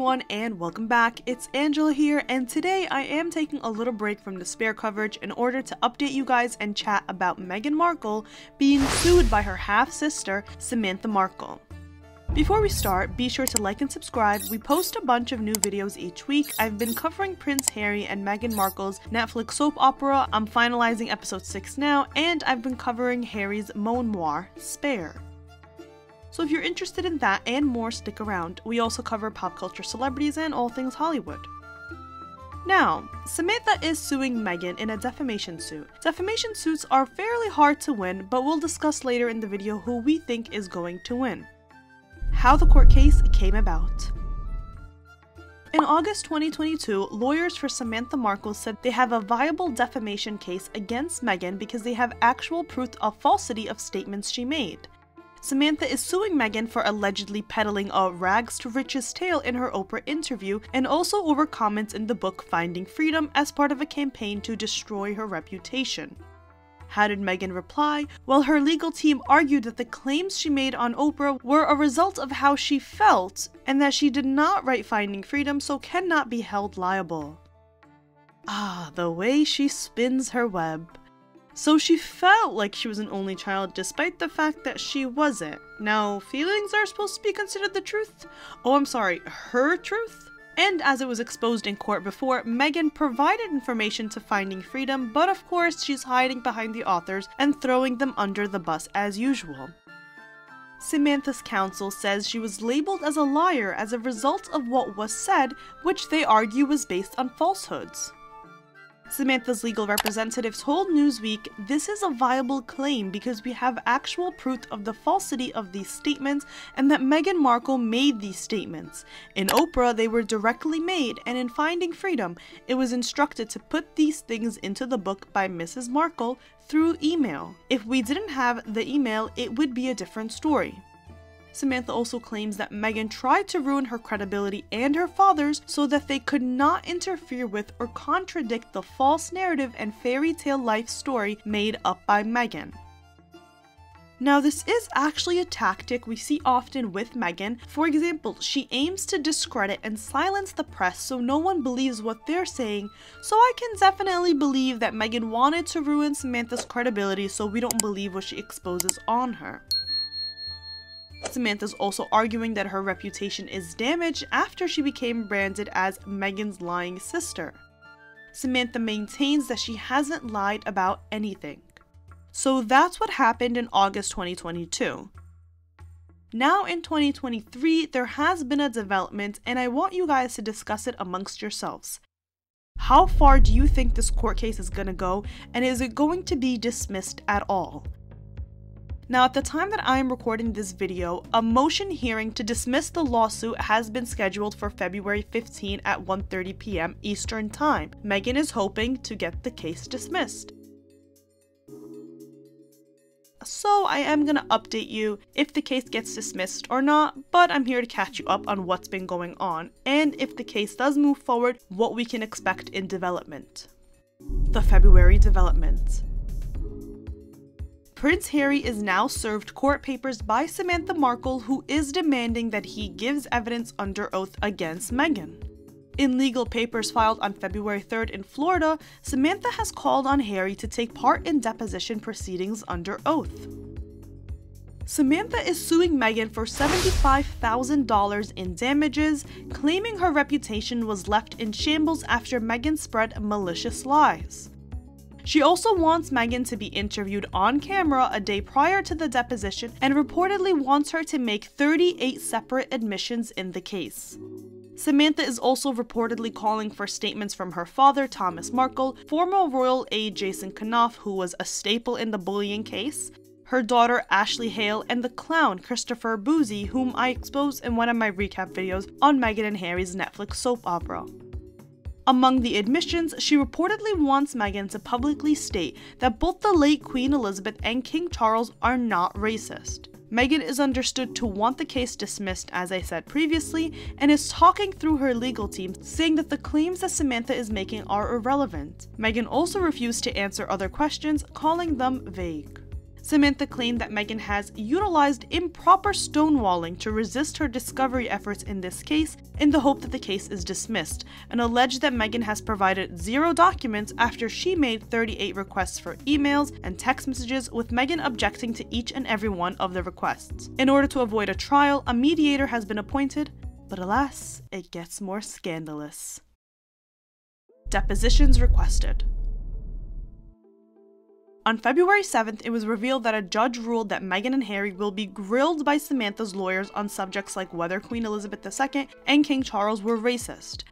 everyone and welcome back. It's Angela here, and today I am taking a little break from Despair coverage in order to update you guys and chat about Meghan Markle being sued by her half-sister Samantha Markle. Before we start, be sure to like and subscribe. We post a bunch of new videos each week. I've been covering Prince Harry and Meghan Markle's Netflix soap opera. I'm finalizing episode 6 now, and I've been covering Harry's memoir, Spare. So if you're interested in that and more, stick around. We also cover pop culture celebrities and all things Hollywood. Now, Samantha is suing Meghan in a defamation suit. Defamation suits are fairly hard to win, but we'll discuss later in the video who we think is going to win. How the court case came about. In August 2022, lawyers for Samantha Markle said they have a viable defamation case against Meghan because they have actual proof of falsity of statements she made. Samantha is suing Meghan for allegedly peddling a rags to riches tale in her Oprah interview and also over comments in the book Finding Freedom as part of a campaign to destroy her reputation. How did Meghan reply? Well, her legal team argued that the claims she made on Oprah were a result of how she felt and that she did not write Finding Freedom, so cannot be held liable. Ah, the way she spins her web. So she felt like she was an only child despite the fact that she wasn't. Now, feelings are supposed to be considered the truth? Oh, I'm sorry, her truth? And as it was exposed in court before, Meghan provided information to Finding Freedom, but of course she's hiding behind the authors and throwing them under the bus as usual. Samantha's counsel says she was labeled as a liar as a result of what was said, which they argue was based on falsehoods. Samantha's legal representative told Newsweek, "This is a viable claim because we have actual proof of the falsity of these statements and that Meghan Markle made these statements. In Oprah, they were directly made, and in Finding Freedom, it was instructed to put these things into the book by Mrs. Markle through email. If we didn't have the email, it would be a different story." Samantha also claims that Meghan tried to ruin her credibility and her father's so that they could not interfere with or contradict the false narrative and fairy tale life story made up by Meghan. Now, this is actually a tactic we see often with Meghan. For example, she aims to discredit and silence the press so no one believes what they're saying, so I can definitely believe that Meghan wanted to ruin Samantha's credibility so we don't believe what she exposes on her. Samantha's also arguing that her reputation is damaged after she became branded as Meghan's lying sister. Samantha maintains that she hasn't lied about anything. So that's what happened in August 2022. Now in 2023, there has been a development and I want you guys to discuss it amongst yourselves. How far do you think this court case is going to go, and is it going to be dismissed at all? Now, at the time that I am recording this video, a motion hearing to dismiss the lawsuit has been scheduled for February 15 at 1:30 p.m. Eastern Time. Meghan is hoping to get the case dismissed. So I am going to update you if the case gets dismissed or not, but I'm here to catch you up on what's been going on, and if the case does move forward, what we can expect in development. The February development. Prince Harry is now served court papers by Samantha Markle, who is demanding that he gives evidence under oath against Meghan. In legal papers filed on February 3rd in Florida, Samantha has called on Harry to take part in deposition proceedings under oath. Samantha is suing Meghan for $75,000 in damages, claiming her reputation was left in shambles after Meghan spread malicious lies. She also wants Meghan to be interviewed on camera a day prior to the deposition and reportedly wants her to make 38 separate admissions in the case. Samantha is also reportedly calling for statements from her father, Thomas Markle, former royal aide Jason Kanoff, who was a staple in the bullying case, her daughter Ashley Hale, and the clown Christopher Boozy, whom I exposed in one of my recap videos on Meghan and Harry's Netflix soap opera. Among the admissions, she reportedly wants Meghan to publicly state that both the late Queen Elizabeth and King Charles are not racist. Meghan is understood to want the case dismissed, as I said previously, and is talking through her legal team, saying that the claims that Samantha is making are irrelevant. Meghan also refused to answer other questions, calling them vague. Samantha claimed that Meghan has utilized improper stonewalling to resist her discovery efforts in this case in the hope that the case is dismissed, and alleged that Meghan has provided 0 documents after she made 38 requests for emails and text messages, with Meghan objecting to each and every one of the requests. In order to avoid a trial, a mediator has been appointed, but alas, it gets more scandalous. Depositions requested. On February 7th, it was revealed that a judge ruled that Meghan and Harry will be grilled by Samantha's lawyers on subjects like whether Queen Elizabeth II and King Charles were racist.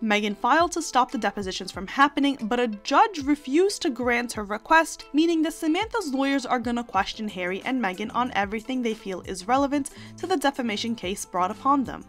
Meghan filed to stop the depositions from happening, but a judge refused to grant her request, meaning that Samantha's lawyers are gonna question Harry and Meghan on everything they feel is relevant to the defamation case brought upon them.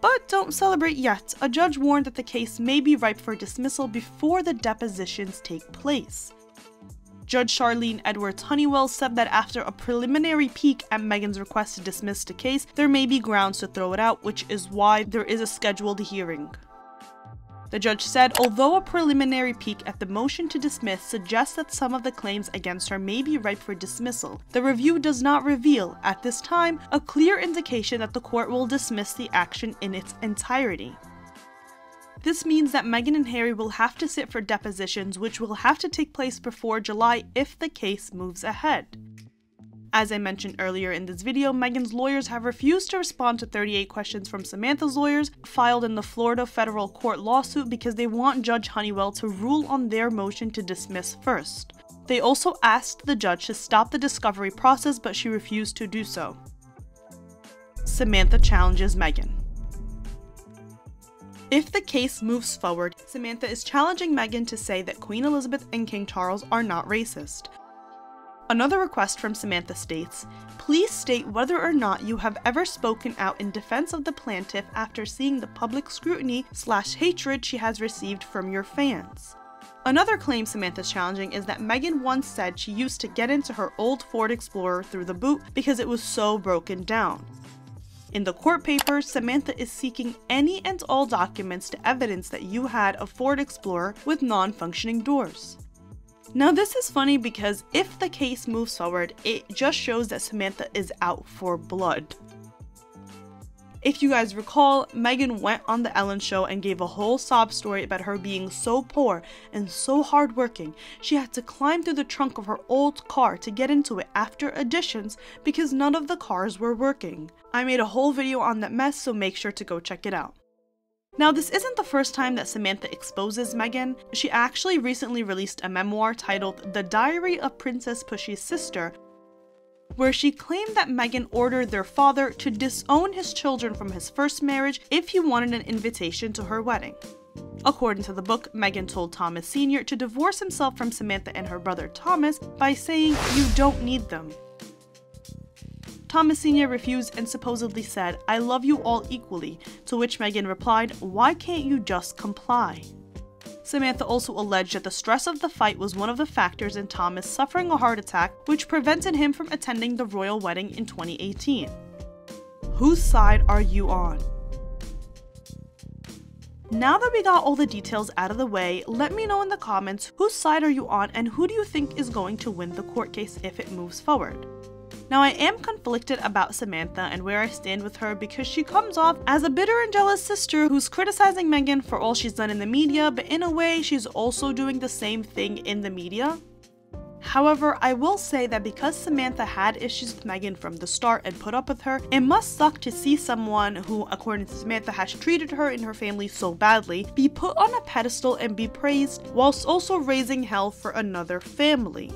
But don't celebrate yet. A judge warned that the case may be ripe for dismissal before the depositions take place. Judge Charlene Edwards Honeywell said that after a preliminary peek at Meghan's request to dismiss the case, there may be grounds to throw it out, which is why there is a scheduled hearing. The judge said, although a preliminary peek at the motion to dismiss suggests that some of the claims against her may be ripe for dismissal, the review does not reveal, at this time, a clear indication that the court will dismiss the action in its entirety. This means that Meghan and Harry will have to sit for depositions, which will have to take place before July if the case moves ahead. As I mentioned earlier in this video, Meghan's lawyers have refused to respond to 38 questions from Samantha's lawyers filed in the Florida federal court lawsuit because they want Judge Honeywell to rule on their motion to dismiss first. They also asked the judge to stop the discovery process, but she refused to do so. Samantha challenges Meghan. If the case moves forward, Samantha is challenging Meghan to say that Queen Elizabeth and King Charles are not racist. Another request from Samantha states, "Please state whether or not you have ever spoken out in defense of the plaintiff after seeing the public scrutiny/hatred she has received from your fans." Another claim Samantha's challenging is that Meghan once said she used to get into her old Ford Explorer through the boot because it was so broken down. In the court papers, Samantha is seeking any and all documents to evidence that you had a Ford Explorer with non-functioning doors. Now this is funny because if the case moves forward, it just shows that Samantha is out for blood. If you guys recall, Meghan went on the Ellen show and gave a whole sob story about her being so poor and so hardworking, she had to climb through the trunk of her old car to get into it after additions because none of the cars were working. I made a whole video on that mess, so make sure to go check it out. Now, this isn't the first time that Samantha exposes Meghan. She actually recently released a memoir titled The Diary of Princess Pushy's Sister, where she claimed that Meghan ordered their father to disown his children from his first marriage if he wanted an invitation to her wedding. According to the book, Meghan told Thomas Sr. to divorce himself from Samantha and her brother Thomas by saying, "You don't need them." Thomas Sr. refused and supposedly said, "I love you all equally," to which Meghan replied, "Why can't you just comply?" Samantha also alleged that the stress of the fight was one of the factors in Thomas suffering a heart attack, which prevented him from attending the royal wedding in 2018. Whose side are you on? Now that we got all the details out of the way, let me know in the comments whose side are you on and who do you think is going to win the court case if it moves forward. Now, I am conflicted about Samantha and where I stand with her because she comes off as a bitter and jealous sister who's criticizing Meghan for all she's done in the media, but in a way, she's also doing the same thing in the media. However, I will say that because Samantha had issues with Meghan from the start and put up with her, it must suck to see someone who, according to Samantha, has treated her and her family so badly, be put on a pedestal and be praised, whilst also raising hell for another family.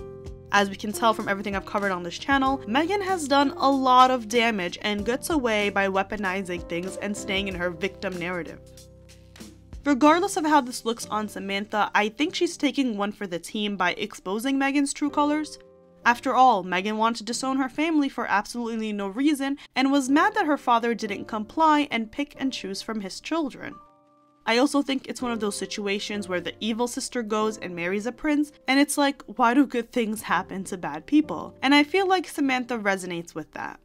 As we can tell from everything I've covered on this channel, Meghan has done a lot of damage and gets away by weaponizing things and staying in her victim narrative. Regardless of how this looks on Samantha, I think she's taking one for the team by exposing Meghan's true colors. After all, Meghan wanted to disown her family for absolutely no reason and was mad that her father didn't comply and pick and choose from his children. I also think it's one of those situations where the evil sister goes and marries a prince, and it's like, why do good things happen to bad people? And I feel like Samantha resonates with that.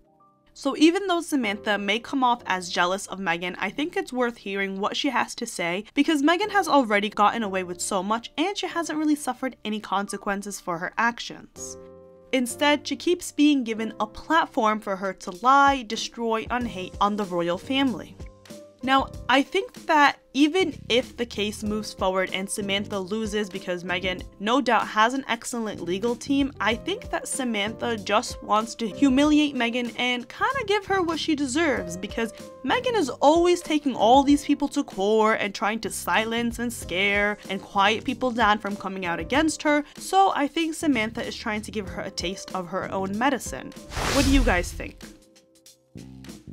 So even though Samantha may come off as jealous of Meghan, I think it's worth hearing what she has to say because Meghan has already gotten away with so much and she hasn't really suffered any consequences for her actions. Instead, she keeps being given a platform for her to lie, destroy, and hate on the royal family. Now, I think that even if the case moves forward and Samantha loses because Meghan no doubt has an excellent legal team, I think that Samantha just wants to humiliate Meghan and kind of give her what she deserves, because Meghan is always taking all these people to court and trying to silence and scare and quiet people down from coming out against her. So I think Samantha is trying to give her a taste of her own medicine. What do you guys think?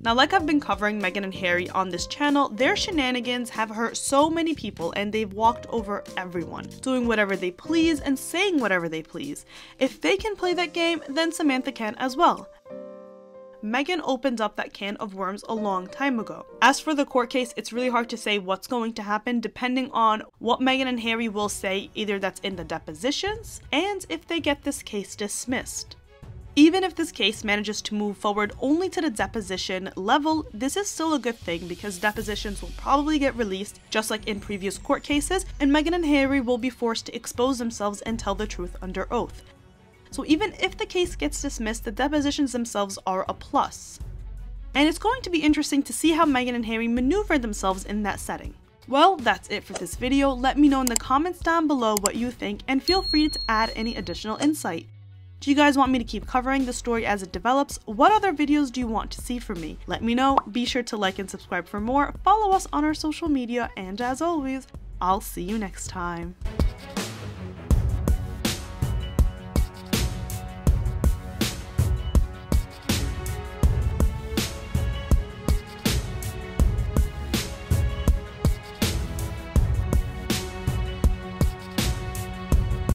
Now, like I've been covering Meghan and Harry on this channel, their shenanigans have hurt so many people and they've walked over everyone, doing whatever they please and saying whatever they please. If they can play that game, then Samantha can as well. Meghan opened up that can of worms a long time ago. As for the court case, it's really hard to say what's going to happen depending on what Meghan and Harry will say, either that's in the depositions and if they get this case dismissed. Even if this case manages to move forward only to the deposition level, this is still a good thing because depositions will probably get released just like in previous court cases, and Meghan and Harry will be forced to expose themselves and tell the truth under oath. So even if the case gets dismissed, the depositions themselves are a plus. And it's going to be interesting to see how Meghan and Harry maneuver themselves in that setting. Well, that's it for this video. Let me know in the comments down below what you think and feel free to add any additional insight. Do you guys want me to keep covering the story as it develops? What other videos do you want to see from me? Let me know. Be sure to like and subscribe for more. Follow us on our social media, and as always, I'll see you next time.